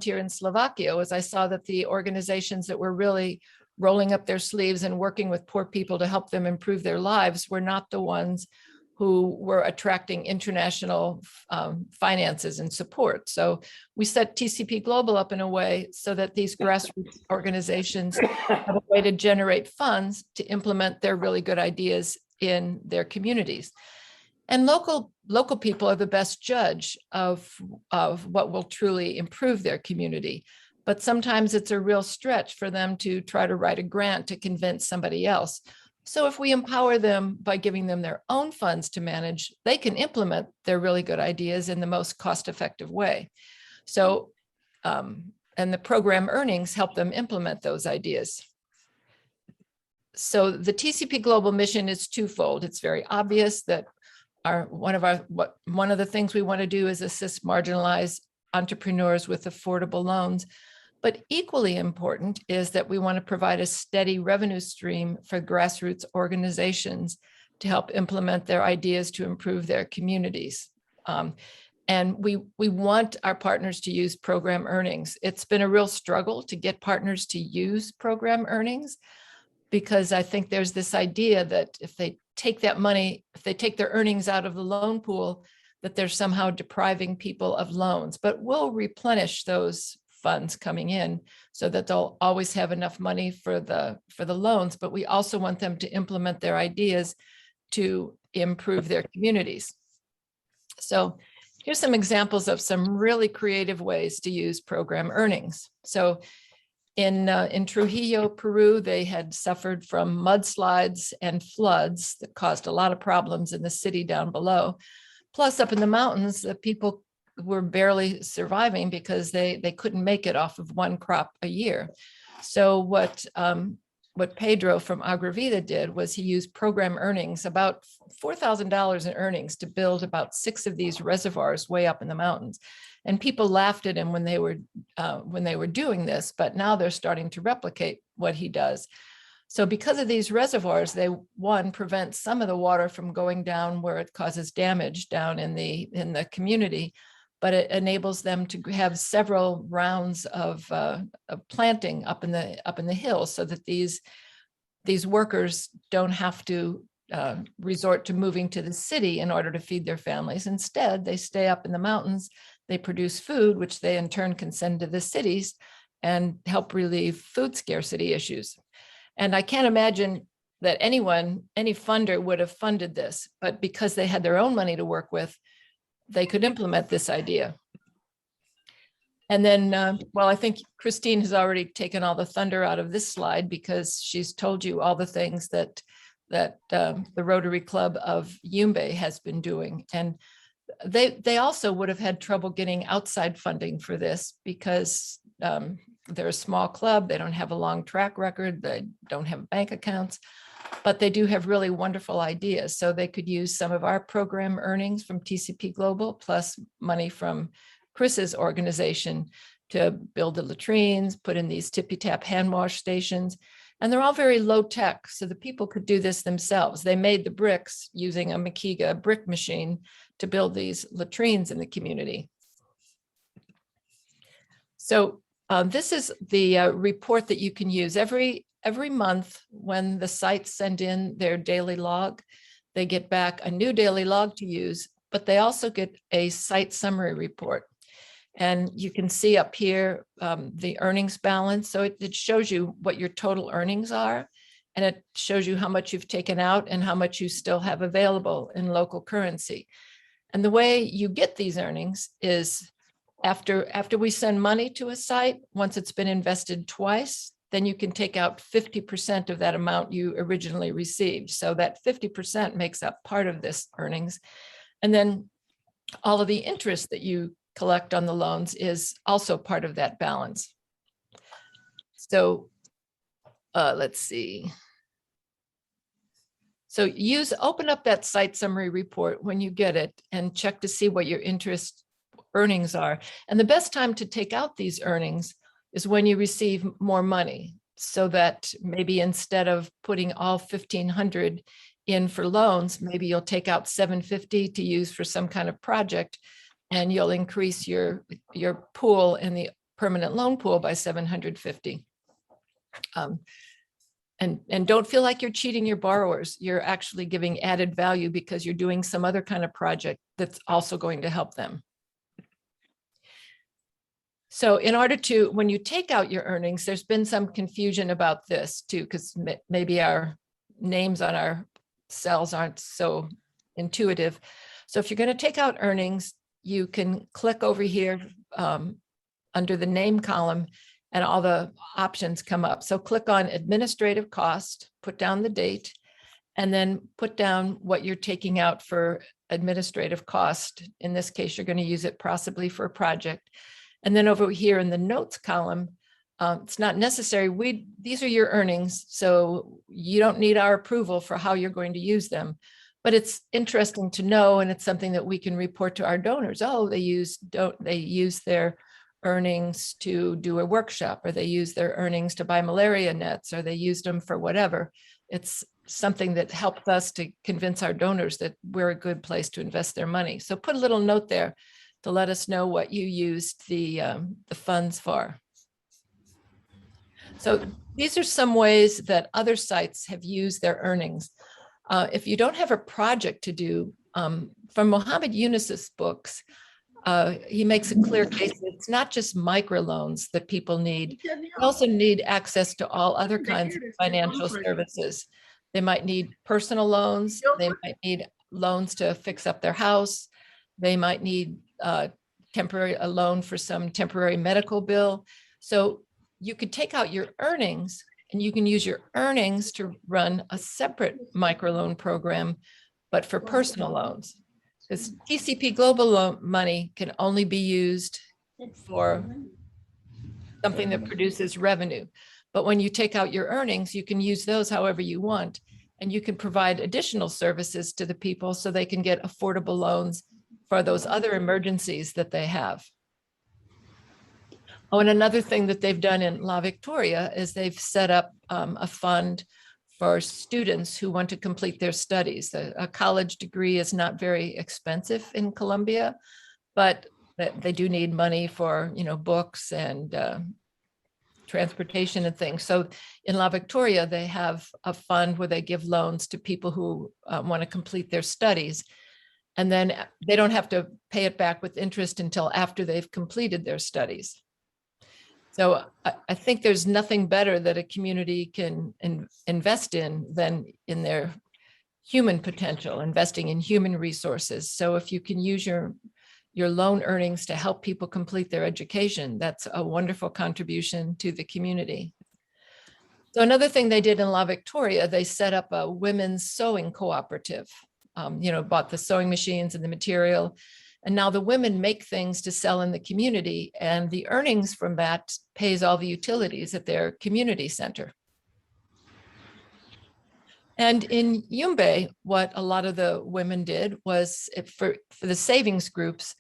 here in Slovakia was I saw that the organizations that were really rolling up their sleeves and working with poor people to help them improve their lives were not the ones who were attracting international finances and support. So we set TCP Global up in a way so that these grassroots organizations have a way to generate funds to implement their really good ideas in their communities. And local people are the best judge of what will truly improve their community. But sometimes it's a real stretch for them to try to write a grant to convince somebody else. So if we empower them by giving them their own funds to manage, they can implement their really good ideas in the most cost-effective way. So, and the program earnings help them implement those ideas. So the TCP Global Mission is twofold. It's very obvious that one of the things we want to do is assist marginalized entrepreneurs with affordable loans. But equally important is that we want to provide a steady revenue stream for grassroots organizations to help implement their ideas to improve their communities. And we want our partners to use program earnings. It's been a real struggle to get partners to use program earnings, because I think there's this idea that if they take that money, if they take their earnings out of the loan pool, that they're somehow depriving people of loans. But we'll replenish those funds coming in so that they'll always have enough money for the loans, but we also want them to implement their ideas to improve their communities. So here's some examples of some really creative ways to use program earnings. So in Trujillo, Peru, they had suffered from mudslides and floods that caused a lot of problems in the city down below. Plus up in the mountains, the people were barely surviving because they couldn't make it off of one crop a year. So what Pedro from Agravida did was he used program earnings, about $4,000 in earnings, to build about 6 of these reservoirs way up in the mountains. And people laughed at him when they were doing this, but now they're starting to replicate what he does. So because of these reservoirs, they, one, prevent some of the water from going down where it causes damage down in the community, but it enables them to have several rounds of planting up in the hills, so that these workers don't have to resort to moving to the city in order to feed their families. Instead, they stay up in the mountains, they produce food, which they in turn can send to the cities and help relieve food scarcity issues. And I can't imagine that any funder would have funded this, but because they had their own money to work with, they could implement this idea. And then, well, I think Christine has already taken all the thunder out of this slide, because she's told you all the things that the Rotary Club of Yumbe has been doing. And they also would have had trouble getting outside funding for this, because they're a small club, they don't have a long track record, they don't have bank accounts, but they do have really wonderful ideas. So they could use some of our program earnings from TCP Global plus money from Chris's organization to build the latrines, put in these tippy-tap hand wash stations. And they're all very low tech, so the people could do this themselves. They made the bricks using a Makiga brick machine to build these latrines in the community. So this is the report that you can use every month. When the sites send in their daily log, they get back a new daily log to use, but they also get a site summary report. And you can see up here the earnings balance. So it shows you what your total earnings are, and it shows you how much you've taken out and how much you still have available in local currency. And the way you get these earnings is after we send money to a site, once it's been invested twice, then you can take out 50% of that amount you originally received. So that 50% makes up part of this earnings. And then all of the interest that you collect on the loans is also part of that balance. So let's see. So open up that site summary report when you get it and check to see what your interest earnings are. And the best time to take out these earnings is when you receive more money, so that maybe instead of putting all 1,500 in for loans, maybe you'll take out 750 to use for some kind of project, and you'll increase your pool in permanent loan pool by 750. And don't feel like you're cheating your borrowers. You're actually giving added value because you're doing some other kind of project that's also going to help them. So in order to, when you take out your earnings, there's been some confusion about this too, because maybe our names on our cells aren't so intuitive. So if you're going to take out earnings, you can click over here under the name column, and all the options come up. So click on administrative cost, put down the date, and then put down what you're taking out for administrative cost. In this case, you're going to use it possibly for a project. And then over here in the notes column, it's not necessary. These are your earnings, so you don't need our approval for how you're going to use them. But it's interesting to know, and it's something that we can report to our donors. Oh, they use their earnings to do a workshop, or they use their earnings to buy malaria nets, or they used them for whatever. It's something that helps us to convince our donors that we're a good place to invest their money. So put a little note there to let us know what you used the funds for. So these are some ways that other sites have used their earnings. If you don't have a project to do, from Mohammed Yunus's books, he makes a clear case that it's not just microloans that people need. They also need access to all other kinds of financial services. They might need personal loans. They might need loans to fix up their house. They might need a loan for some temporary medical bill. So you could take out your earnings, and you can use your earnings to run a separate microloan program, but for personal loans. Because TCP Global money can only be used for something that produces revenue. But when you take out your earnings, you can use those however you want, and you can provide additional services to the people so they can get affordable loans for those other emergencies that they have. Oh, and another thing that they've done in La Victoria is they've set up a fund for students who want to complete their studies. A college degree is not very expensive in Colombia, but they do need money for, books and transportation and things. So in La Victoria, they have a fund where they give loans to people who want to complete their studies. And then they don't have to pay it back with interest until after they've completed their studies. So I think there's nothing better that a community can invest in than in their human potential, investing in human resources. So if you can use your loan earnings to help people complete their education, that's a wonderful contribution to the community. So another thing they did in La Victoria, they set up a women's sewing cooperative, bought the sewing machines and the material. And now the women make things to sell in the community, and the earnings from that pays all the utilities at their community center. And in Yumbe, what a lot of the women did was for the savings groups,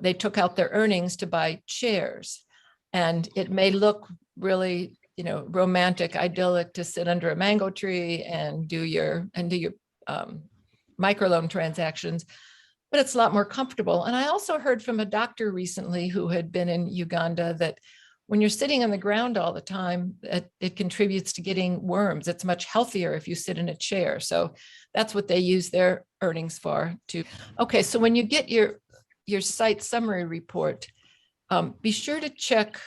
they took out their earnings to buy chairs. And it may look really, romantic, idyllic to sit under a mango tree and do your microloan transactions, but it's a lot more comfortable. And I also heard from a doctor recently who had been in Uganda that when you're sitting on the ground all the time, it contributes to getting worms. It's much healthier if you sit in a chair. So that's what they use their earnings for too. Okay, so when you get your site summary report, be sure to check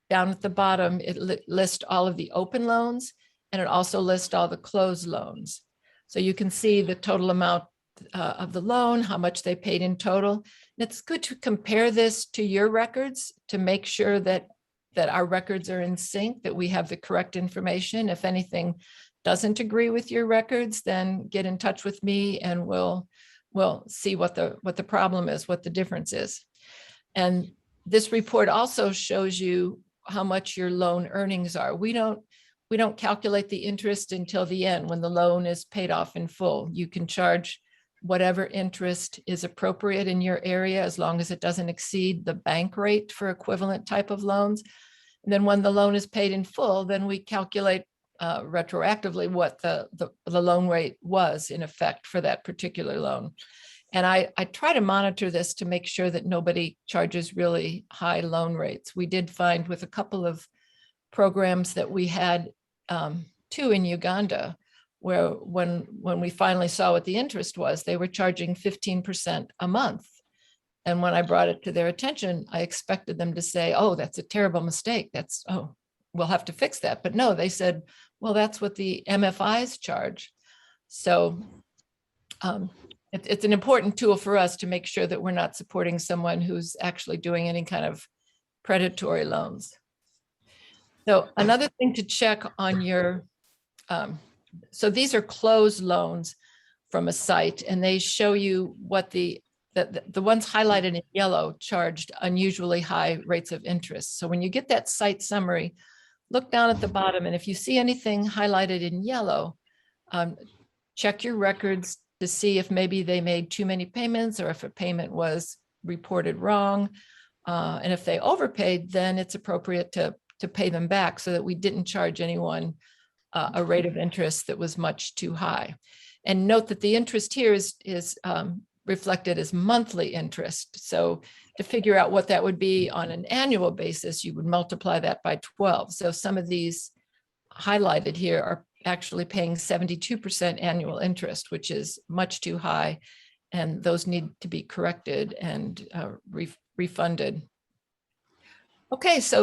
down at the bottom. It lists all of the open loans, and it also lists all the closed loans. So you can see the total amount of the loan, how much they paid in total. And it's good to compare this to your records to make sure that our records are in sync, that we have the correct information. If anything doesn't agree with your records, then get in touch with me and we'll see what the problem is, what the difference is. And this report also shows you how much your loan earnings are. We don't calculate the interest until the end when the loan is paid off in full. You can charge whatever interest is appropriate in your area, as long as it doesn't exceed the bank rate for equivalent type of loans. And then when the loan is paid in full, then we calculate retroactively what the loan rate was in effect for that particular loan. And I try to monitor this to make sure that nobody charges really high loan rates. We did find with a couple of programs that we had, two in Uganda, where when we finally saw what the interest was, they were charging 15% a month. And when I brought it to their attention, I expected them to say, oh, that's a terrible mistake. Oh, we'll have to fix that. But no, they said, well, that's what the MFIs charge. So it's an important tool for us to make sure that we're not supporting someone who's actually doing any kind of predatory loans. So another thing to check on your, so these are closed loans from a site, and they show you what the ones highlighted in yellow charged unusually high rates of interest. So when you get that site summary, look down at the bottom, and if you see anything highlighted in yellow, check your records to see if maybe they made too many payments or if a payment was reported wrong. And if they overpaid, then it's appropriate to pay them back so that we didn't charge anyone a rate of interest that was much too high. And note that the interest here is reflected as monthly interest. So to figure out what that would be on an annual basis, you would multiply that by 12. So some of these highlighted here are actually paying 72% annual interest, which is much too high. And those need to be corrected and refunded. Okay, so